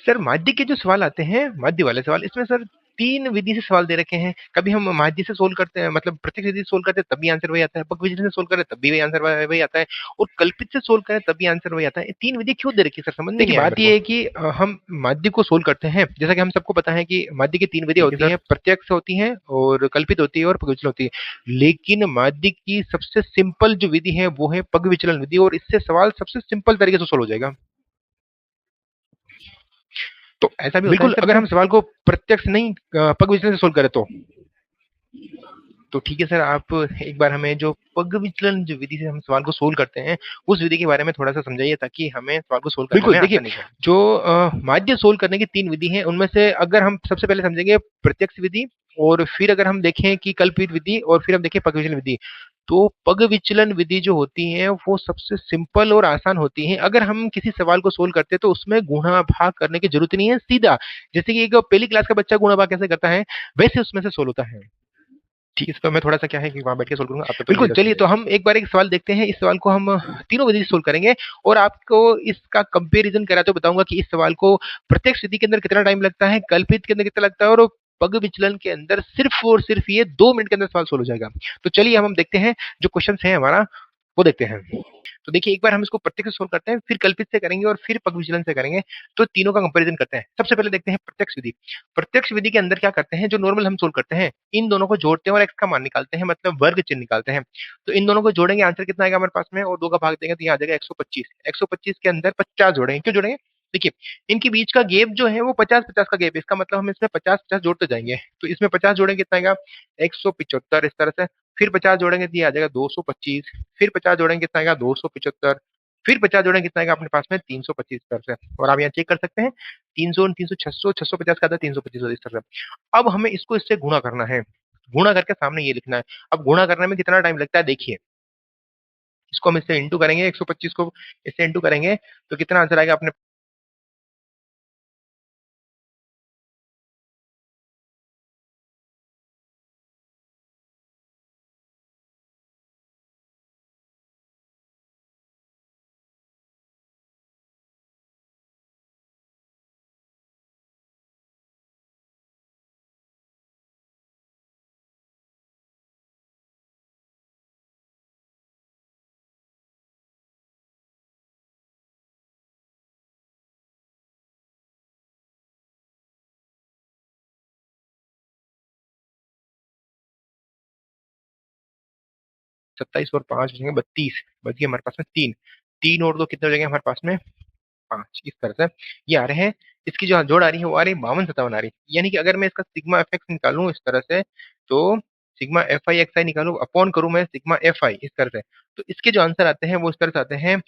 Sir माध्य के जो सवाल आते हैं, माध्य वाले सवाल, इसमें सर 3 विधि से सवाल दे रखे हैं। कभी हम माध्य से सोल्व करते हैं, मतलब प्रत्यक्ष विधि से सोल्व करते हैं तब भी आंसर वही आता है, पगविजन से सोल्व करें तब भी वही आंसर वही आता है, और कल्पित से सोल्व करें तब भी आंसर वही आता है। 3 विधि क्यों दे रखी है सर, समझ में देखिए नहीं आया बात मेरे ये को। है कि हम माध्य को सोल्व करते हैं, जैसा कि हम सबको पता है कि माध्य की 3 विधियां ठीक है होती सर। हैं, प्रत्यक्ष होती हैं और कल्पित होती है और पग विचलन होती है। लेकिन माध्य की सबसे सिंपल जो विधि है वो है पग विचलन विधि, और इससे सवाल सबसे सिंपल तरीके से सोल्व हो जाएगा। तो ऐसा भी होता है बिल्कुल, सर अगर फिर। हम सवाल को प्रत्यक्ष नहीं पग विचलन से सोल्व करें तो ठीक है सर, आप एक बार हमें जो पग विचलन जो विधि से हम सवाल को सोल्व करते हैं, उस विधि के बारे में थोड़ा सा समझाइए ताकि हमें सवाल को सोल्व करने बिल्कुल। में देखिए, आसानी हो। जो माध्य सोल्व करने की 3 विधि हैं, उनमें से अगर हम सबसे पहले समझेंगे प्रत्यक्ष विधि, और फिर अगर हम देखें कि कल्पित विधि, और फिर हम देखें पग विचलन विधि, तो पग विचलन विधि जो होती है वो सबसे सिंपल और आसान होती है। अगर हम किसी सवाल को सोल्व करते हैं तो उसमें गुणा भाग करने की जरूरत नहीं है, सीधा जैसे कि एक पहली क्लास का बच्चा गुणा भाग कैसे करता है, वैसे उसमें से सोल्व होता है। ठीक है, इस पर मैं थोड़ा सा क्या है कि वहां बैठ के सोल्व करूंगा, आप तब तक मुझे बिल्कुल, रेस्ट चलिए तो दीजिएगा। हम एक बार एक सवाल देखते हैं। इस सवाल को हम तीनों विधि से सोल्व करेंगे, और आपको इसका कंपैरिजन कराते हुए बताऊंगा कि इस सवाल को प्रत्यक्ष विधि के अंदर कितना टाइम लगता है, कल्पित के अंदर कितना लगता है, और पग विचलन के अंदर सिर्फ और सिर्फ ये 2 मिनट के अंदर सवाल सोल्व हो जाएगा। तो चलिए हम देखते हैं, जो क्वेश्चन है हमारा वो देखते हैं। तो देखिए, एक बार हम इसको प्रत्यक्ष से सोल्व करते हैं, फिर कल्पित से करेंगे, और फिर पग विचलन से करेंगे। तो तीनों का कंपैरिजन करते हैं। सबसे पहले देखते हैं प्रत्यक्ष विधि। प्रत्यक्ष विधि के अंदर क्या करते हैं, जो नॉर्मल हम सोल्व करते हैं, इन दोनों को जोड़ते हैं और एक्स का मान निकालते हैं, मतलब वर्ग चिन्ह निकालते हैं। तो इन दोनों को जोड़ेंगे, आंसर कितना आएगा हमारे पास में, और 2 का भाग देंगे तो यहाँ आ जाएगा 125। 125 के अंदर 50 जोड़ेंगे। क्यों जोड़ेंगे? देखिए, इनके बीच का गैप जो है वो 50-50 का गैप है। इसका मतलब हम इसमें 50-50 जोड़ते जाएंगे। तो इसमें 50 जोड़ेंगे कितना आएगा, 175, इस तरह से। फिर 50 जोड़ेंगे तो ये आ जाएगा 225। फिर 50 जोड़ेंगे कितना आएगा, 275। फिर 50 जोड़ेंगे कितना आएगा अपने पास में, 325 इस तरह से। और आप यहाँ चेक कर सकते हैं, 300 300 600 650 का आता है, 325 इस तरह से। अब हमें इसको इससे गुणा करना है। गुणा करके सामने ये लिखना है। अब गुणा करने में कितना टाइम लगता है, देखिए, इसको हम इससे इंटू करेंगे, 125 को इससे इंटू करेंगे तो कितना आंसर आएगा अपने। 27 और 5 बचेंगे 32, बच गए हमारे पास में 3। 3 और 2 कितने हो जाएंगे हमारे पास में, 5, इस तरह से ये आ रहे हैं। इसकी जो जोड़ आ रही है वो आ रही है 52-57 आ रही है। यानी कि अगर मैं इसका सिग्मा एफ एक्स निकालूं इस तरह से, तो सिग्मा एफ आई एक्स आई निकालूं, अपॉन करूं मैं सिग्मा एफ आई इस तरह से, तो इसके जो आंसर आते हैं वो इस तरह से आते हैं।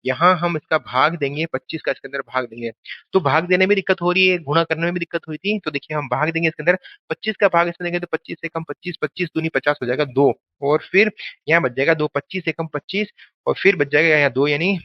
यहाँ हम इसका भाग देंगे, 25 का इसके अंदर भाग देंगे। तो भाग देने में दिक्कत हो रही है, गुणा करने में भी दिक्कत हुई थी, तो देखिए हम भाग देंगे इसके अंदर। 25 का भाग इसमें देंगे तो 25 से कम 25, 25 दूनी 50 हो जाएगा 2। और फिर यहाँ बच जाएगा 2, 25 से कम 25, और फिर बच जाएगा यहाँ 2, यानी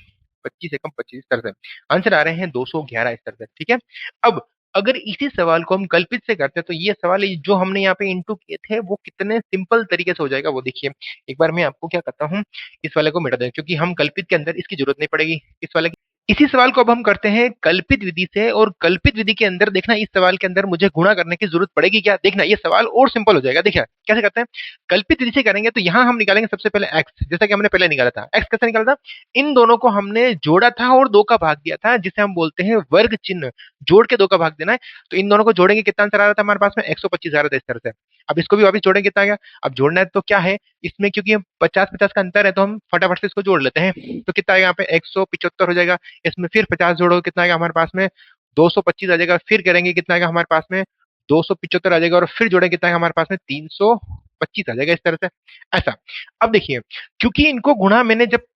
25 से कम 25 इस तरह से। आंसर आ रहे हैं 211 इस तरह से। ठीक है। अब अगर इसी सवाल को हम कल्पित से करते हैं, तो ये सवाल जो हमने यहाँ पे इंटू किए थे वो कितने सिंपल तरीके से हो जाएगा वो देखिए। एक बार मैं आपको क्या करता हूँ, इस वाले को मिटा दें, क्योंकि हम कल्पित के अंदर इसकी जरूरत नहीं पड़ेगी, इस वाले की। इसी सवाल को अब हम करते हैं कल्पित विधि से, और कल्पित विधि के अंदर देखना, इस सवाल के अंदर मुझे गुणा करने की जरूरत पड़ेगी क्या, देखना ये सवाल और सिंपल हो जाएगा। देखिए कैसे करते हैं, कल्पित विधि से करेंगे तो यहाँ हम निकालेंगे सबसे पहले एक्स, जैसा कि हमने पहले निकाला था। एक्स कैसे निकाला था, इन दोनों को हमने जोड़ा था और 2 का भाग दिया था, जिसे हम बोलते हैं वर्ग चिन्ह। जोड़ के 2 का भाग देना है। तो इन दोनों को जोड़ेंगे, कितना आंसर आ रहा था हमारे पास में, 125 आ रहा था इस तरह से। अब इसको भी वापस जोड़ेंगे, कितना आ गया। अब जोड़ना है तो क्या है इसमें, क्योंकि 50-50 का अंतर है, तो हम फटाफट से इसको जोड़ लेते हैं। तो कितना आएगा यहाँ पे, 175 हो जाएगा। इसमें फिर 50 जोड़ो, कितना आएगा हमारे पास में, 225 आ जाएगा। फिर करेंगे, कितना आएगा हमारे पास में, 275 आ जाएगा। और फिर जोड़ेंगे, कितना आएगा हमारे पास में, 325 आ जाएगा इस तरह से। ऐसा। अब देखिए, क्योंकि इनको गुणा मैंने जब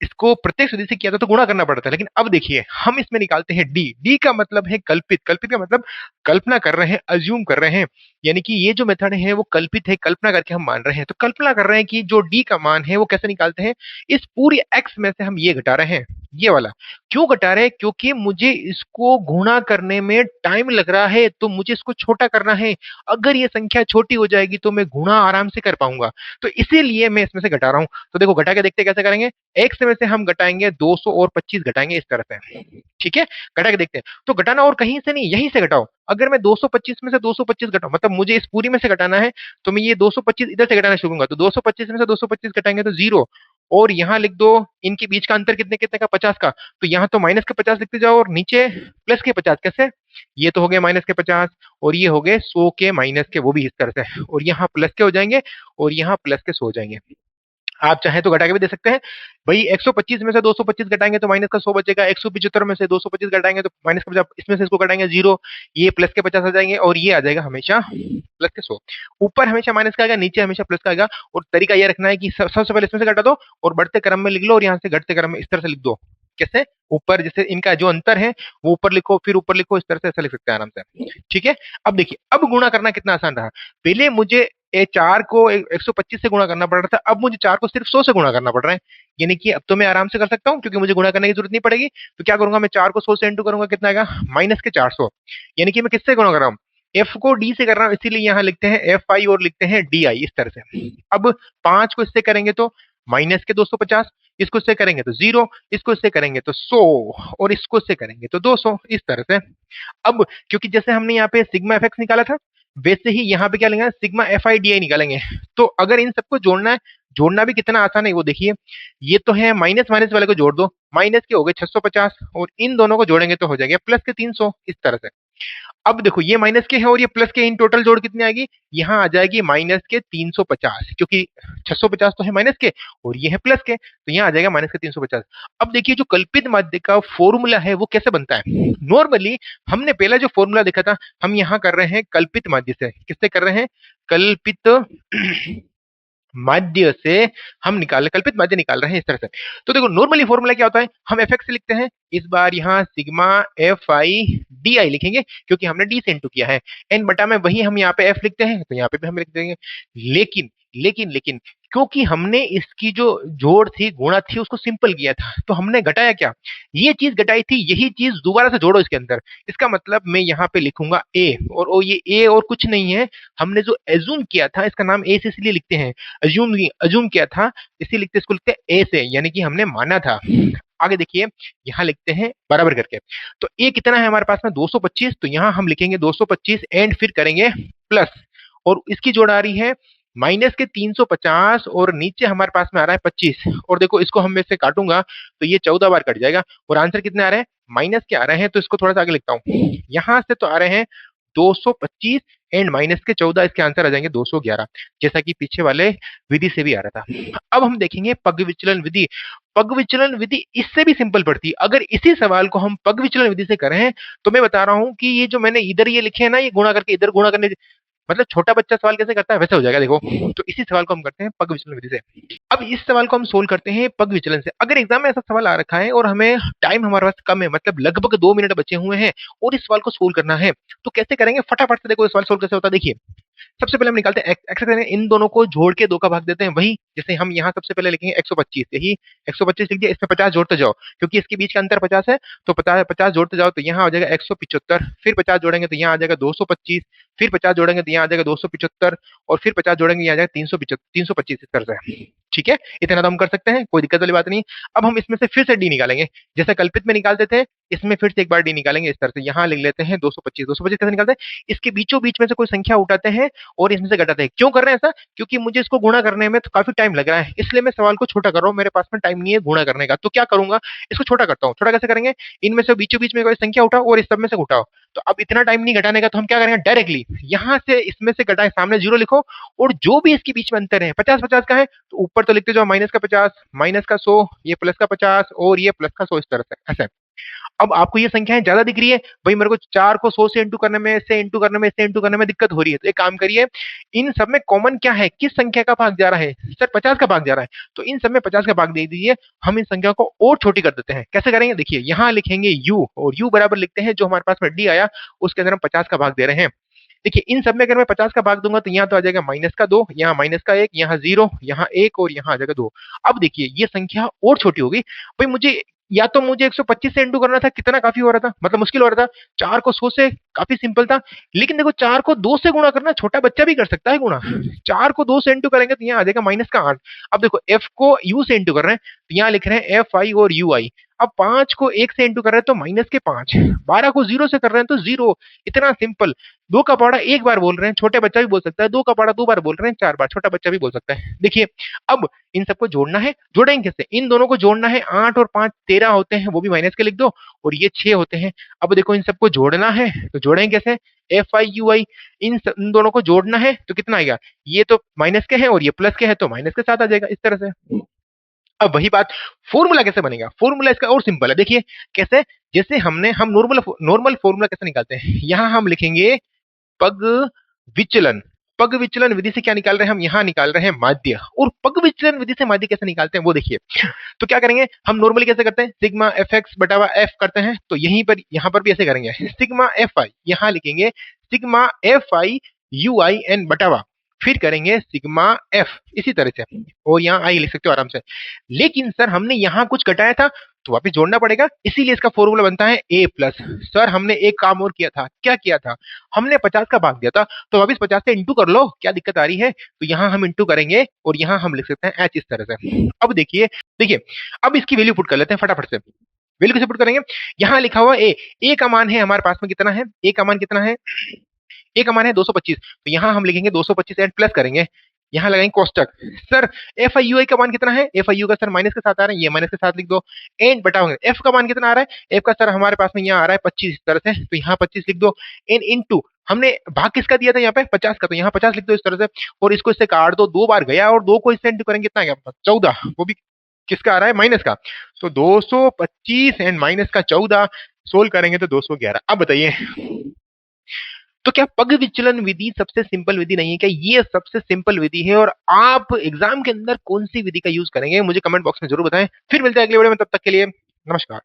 इसको प्रत्यक्ष विधि से किया था तो गुणा करना पड़ता है, लेकिन अब देखिए हम इसमें निकालते हैं डी। डी का मतलब है कल्पित। कल्पित का मतलब कल्पना कर रहे हैं, अज्यूम कर रहे हैं। यानी कि ये जो मेथड है वो कल्पित है, कल्पना करके हम मान रहे हैं। तो कल्पना कर रहे हैं कि जो डी का मान है वो कैसे निकालते हैं, इस पूरी एक्स में से हम ये घटा रहे हैं। ये वाला। क्यों घटा रहे हैं? क्योंकि मुझे इसको गुणा करने में टाइम लग रहा है, तो मुझे इसको छोटा करना है। अगर ये संख्या छोटी हो जाएगी तो मैं गुणा आराम से कर पाऊंगा, तो इसीलिए मैं इसमें से घटा रहा हूं। तो देखो घटा के देखते हैं कैसे करेंगे। x में से हम घटाएंगे 200 और 25 घटाएंगे इस तरह से। ठीक है, घटा के देखते हैं। तो घटाना और कहीं से नहीं, यहीं से घटाओ। अगर मैं 225 में से 225 घटाऊं, मतलब मुझे इस पूरी में से घटाना है, तो मैं ये 225 इधर से घटाना शुरू करूंगा। तो 225 में से 225 घटाएंगे तो जीरो, और यहाँ लिख दो इनके बीच का अंतर कितने कितने का, 50 का। तो यहाँ तो माइनस के 50 लिखते जाओ और नीचे प्लस के 50। कैसे? ये तो हो गए माइनस के 50 और ये हो गए 100 के माइनस के, वो भी इस तरह से, और यहाँ प्लस के हो जाएंगे और यहाँ प्लस के 100 हो जाएंगे। आप चाहें तो घटा के भी दे सकते हैं। भाई 125 में से 225 घटाएंगे तो माइनस का 100 बचेगा। 175 में से 225 घटाएंगे तो माइनस का 50, इसमें से इसको घटाएंगे जीरो, ये प्लस के 50 आ जाएंगे और ये आ जाएगा हमेशा प्लस के 100। ऊपर हमेशा माइनस का आएगा, नीचे हमेशा प्लस का आएगा। और तरीका ये रखना है कि सबसे पहले इसमें से घटा दो और बढ़ते क्रम में लिख लो, और यहाँ से घटते क्रम में इस तरह से लिख दो। कैसे? ऊपर जैसे इनका जो अंतर है वो ऊपर लिखो, फिर ऊपर लिखो, इस तरह से ऐसा लिख सकते हैं आराम से। ठीक है, अब देखिए, अब गुणा करना कितना आसान रहा। पहले मुझे ये 4 को 125 से गुणा करना पड़ रहा था, अब मुझे 4 को सिर्फ 100 से गुणा करना पड़ रहा है। यानी कि अब तो मैं आराम से कर सकता हूँ, क्योंकि मुझे गुणा करने की जरूरत नहीं पड़ेगी। तो क्या करूंगा, मैं 4 को 100 से इंटू करूंगा, कितना आएगा, माइनस के 400। यानी कि मैं किससे गुणा कर रहा हूँ, एफ को डी से कर रहा हूँ, इसीलिए यहाँ लिखते हैं एफ आई और लिखते हैं डी आई, इस तरह से। अब 5 को इससे करेंगे तो माइनस के 250, इसको इससे करेंगे तो जीरो, इसको इससे करेंगे तो 100, और इसको इससे करेंगे तो 200, इस तरह से। अब क्योंकि जैसे हमने यहाँ पे सिग्मा एफ एक्स निकाला था, वैसे ही यहाँ पे क्या लेंगे, sigma F I D I निकालेंगे। तो अगर इन सबको जोड़ना है, जोड़ना भी कितना आसान है वो देखिए। ये तो है, माइनस माइनस वाले को जोड़ दो, माइनस के हो गए 650, और इन दोनों को जोड़ेंगे तो हो जाएगा प्लस के 300, इस तरह से। अब देखो, ये माइनस के हैं और ये प्लस के, इन टोटल जोड़ कितनी आएगी, यहाँ आ जाएगी माइनस के 350, क्योंकि 650 तो है माइनस के और ये है प्लस के, तो यहाँ आ जाएगा माइनस के 350। अब देखिए, जो कल्पित माध्य का फॉर्मूला है वो कैसे बनता है। नॉर्मली हमने पहला जो फॉर्मूला देखा था, हम यहाँ कर रहे हैं कल्पित माध्य से। किससे कर रहे हैं, कल्पित माध्य से हम निकाल, कल्पित माध्य निकाल रहे हैं, इस तरह से। तो देखो, नॉर्मली फॉर्मूला क्या होता है, हम एफ एक्स लिखते हैं, इस बार यहाँ sigma F I D I लिखेंगे, क्योंकि हमने डी से इंटू किया है। एन बटा में वही हम यहाँ पे एफ लिखते हैं, तो यहाँ पे भी हम लिख देंगे। लेकिन लेकिन लेकिन क्योंकि हमने इसकी जो जोड़ थी, गुणा थी, उसको सिंपल किया था, तो हमने घटाया क्या, ये चीज घटाई थी, यही चीज दोबारा से जोड़ो इसके अंदर। इसका मतलब मैं यहाँ पे लिखूंगा ए, और ओ ये ए और कुछ नहीं है, हमने जो एज्यूम किया था, इसका नाम ए से इसलिए लिखते हैं, अज्यूम अज्यूम किया था, इसी लिखते, इसको लिखते हैं ए से, यानी कि हमने माना था। आगे देखिए, यहाँ लिखते हैं बराबर करके। तो ए कितना है हमारे पास में, 225, तो यहाँ हम लिखेंगे 225 एंड फिर करेंगे प्लस, और इसकी जोड़ आ रही है माइनस के 350, और नीचे हमारे पास में आ रहा है 25। और देखो, इसको हम में से काटूंगा तो ये 14 बार कट जाएगा, और आंसर कितने आ रहे हैं, माइनस के आ रहे हैं। तो इसको थोड़ा सा आगे लिखता हूँ, यहाँ से तो आ रहे हैं 225 एंड माइनस के 14, इसके आंसर आ जाएंगे 211, जैसा कि पीछे वाले विधि से भी आ रहा था। अब हम देखेंगे पग विचलन विधि। पग विचलन विधि इससे भी सिंपल पड़ती है। अगर इसी सवाल को हम पग विचलन विधि से करें, तो मैं बता रहा हूं कि ये जो मैंने इधर ये लिखे हैं ना, ये गुणा करके इधर गुणा करने, मतलब छोटा बच्चा सवाल कैसे करता है वैसे हो जाएगा, देखो। तो इसी सवाल को हम करते हैं पग विचलन विधि से। अब इस सवाल को हम सोल्व करते हैं पग विचलन से। अगर एग्जाम में ऐसा सवाल आ रखा है और हमें टाइम हमारे पास कम है, मतलब लगभग 2 मिनट बचे हुए हैं, और इस सवाल को सोल्व करना है, तो कैसे करेंगे, फटाफट से देखो ये सवाल सोल्व कैसे होता है। देखिए, सबसे पहले हम निकालते हैं एक्स करेंगे, इन दोनों को जोड़ के 2 का भाग देते हैं। वही जैसे हम यहाँ सबसे पहले लिखेंगे 125, यही 125 लिख दिया, इसमें 50 जोड़ते जाओ, क्योंकि इसके बीच का अंतर 50 है, तो 50 जोड़ते जाओ तो यहाँ आ जाएगा 175, फिर 50 जोड़ेंगे तो यहाँ आ जाएगा 225, फिर 50 जोड़ेंगे तो यहाँ आ जाएगा 275, और फिर 50 जोड़ेंगे यहाँ आ जाएगा 325, इस तरह से। ठीक है, इतना तो हम कर सकते हैं, कोई दिक्कत वाली बात नहीं। अब हम इसमें से फिर से डी निकालेंगे, जैसे कल्पित में निकालते थे, इसमें फिर से एक बार डी निकालेंगे, इस तरह से। यहाँ लिख लेते हैं 225। 225 कैसे निकालते हैं, इसके बीचों बीच में से कोई संख्या उठाते हैं और इसमें से घटाते हैं। क्यों कर रहे हैं ऐसा, क्योंकि मुझे इसको गुणा करने में तो काफी टाइम लग रहा है, इसलिए मैं सवाल को छोटा कर रहा हूँ, मेरे पास में टाइम नहीं है गुणा करने का। तो क्या करूंगा, इसको छोटा करता हूँ। छोटा कैसे करेंगे, इनमें से बीचों बीच में कोई संख्या उठाओ और इस सब में से उठाओ। तो अब इतना टाइम नहीं घटाने का, तो हम क्या करेंगे, डायरेक्टली यहाँ से इसमें से घटाए, सामने जीरो लिखो, और जो भी इसके बीच में अंतर है, 50-50 का है, तो ऊपर तो लिखते जाओ माइनस का 50, माइनस का 100, ये प्लस का 50 और ये प्लस का 100, इस तरह से ऐसे। अब आपको ये संख्याएं ज्यादा दिख रही है, भाई मेरे को 4 को 100 से इंटू करने में, इससे इंटू करने में, इससे इंटू करने में दिक्कत हो रही है, तो एक काम करिए, इन सब में कॉमन क्या है, किस संख्या का भाग जा रहा है, सर 50 का भाग जा रहा है, तो इन सब में 50 का भाग दे दीजिए। हम इन संख्या को और छोटी कर देते हैं। कैसे करेंगे, देखिए, यहाँ लिखेंगे u, और u बराबर लिखते हैं, जो हमारे पास में d आया उसके अंदर हम 50 का भाग दे रहे हैं। देखिए, इन सब में अगर मैं 50 का भाग दूंगा तो यहाँ तो आ जाएगा माइनस का 2, यहाँ माइनस का 1, यहाँ 0, यहाँ 1, और यहाँ आ जाएगा 2। अब देखिए, ये संख्या और छोटी होगी। भाई मुझे या तो मुझे 125 से इंटू करना था, कितना काफी हो रहा था, मतलब मुश्किल हो रहा था। 4 को 100 से काफी सिंपल था। लेकिन देखो 4 को 2 से गुणा करना छोटा बच्चा भी कर सकता है गुणा। 4 को 2 से इंटू करेंगे तो यहाँ आ जाएगा माइनस का 8। अब देखो एफ को यू से इंटू कर रहे हैं तो यहाँ लिख रहे हैं एफ आई और यू आई। अब 5 को 1 से इंटू कर रहे हैं तो माइनस के 5। 12 को 0 से कर रहे हैं तो 0। इतना सिंपल। 2 का पाड़ा एक बार बोल रहे हैं, छोटे बच्चा भी बोल सकता है। 2 का पाड़ा 2 बार बोल रहे हैं, 4 बार, छोटा बच्चा भी बोल सकता है। देखिए अब इन सबको जोड़ना है, जोड़ेंगे कैसे? इन दोनों को जोड़ना है। 8 और 5 13 होते हैं, वो भी माइनस के लिख दो। और ये 6 होते हैं। अब देखो इन सबको जोड़ना है तो जोड़ेंगे कैसे? एफ आई यू आई। इन दोनों को जोड़ना है तो कितना आएगा? ये तो माइनस के हैं और ये प्लस के हैं तो माइनस के साथ आ जाएगा, इस तरह से। अब वही बात, फॉर्मूला कैसे बनेगा? फॉर्मूला इसका और सिंपल है, देखिए कैसे। जैसे हम नॉर्मल नॉर्मल फॉर्मूला कैसे निकालते हैं, यहाँ हम लिखेंगे पग विचलन। पग विचलन विधि से क्या निकाल रहे हैं हम? यहाँ निकाल रहे हैं माध्य। और पग विचलन विधि से माध्य कैसे निकालते हैं वो देखिए। तो क्या करेंगे हम? नॉर्मली कैसे करते हैं? सिग्मा एफ एक्स बटावा एफ करते हैं, तो यहीं पर यहाँ पर भी ऐसे करेंगे। सिग्मा एफ आई, यहाँ लिखेंगे sigma F I U I N बटावा, फिर करेंगे सिग्मा एफ, इसी तरह से। और यहाँ आई लिख सकते हो आराम से। लेकिन सर हमने यहाँ कुछ घटाया था तो वापिस जोड़ना पड़ेगा, इसीलिए इसका फॉर्मूला बनता है ए प्लस। सर हमने एक काम और किया था, क्या किया था? हमने 50 का भाग दिया था, तो वापिस 50 से इंटू कर लो, क्या दिक्कत आ रही है? तो यहाँ हम इंटू करेंगे और यहाँ हम लिख सकते हैं एच, इस तरह से। अब देखिए, देखिए अब इसकी वैल्यू पुट कर लेते हैं फटाफट से। वैल्यू कैसे पुट करेंगे? यहाँ लिखा हुआ ए का मान है हमारे पास में, कितना है? ए का मान कितना है? ए का मान है 225, तो यहाँ हम लिखेंगे 225 एंड प्लस करेंगे, यहाँ लगाएंगे कोष्टक। सर एफ आई यू आई का मान कितना है? एफ आई यू का सर माइनस के साथ आ रहा है, ये माइनस के साथ लिख दो। एंड बटाओगे एफ का मान कितना आ रहा है? एफ का सर हमारे पास में यहाँ आ रहा है 25, इस तरह से, तो यहाँ 25 लिख दो। एन इन टू, हमने भाग किसका दिया था यहाँ पे? 50 का, तो यहाँ 50 लिख दो इस तरह से। और इसको इससे काट दो, 2 बार गया और 2 को इससे इंटू करेंगे, कितना गया? 14, वो भी किसका आ रहा है? माइनस का। तो 225 एंड माइनस का 14, सोल्व करेंगे तो 211। अब बताइए, तो क्या पग विचलन विधि सबसे सिंपल विधि नहीं है क्या? ये सबसे सिंपल विधि है। और आप एग्जाम के अंदर कौन सी विधि का यूज करेंगे मुझे कमेंट बॉक्स में जरूर बताएं। फिर मिलते हैं अगले वीडियो में, तब तक के लिए नमस्कार।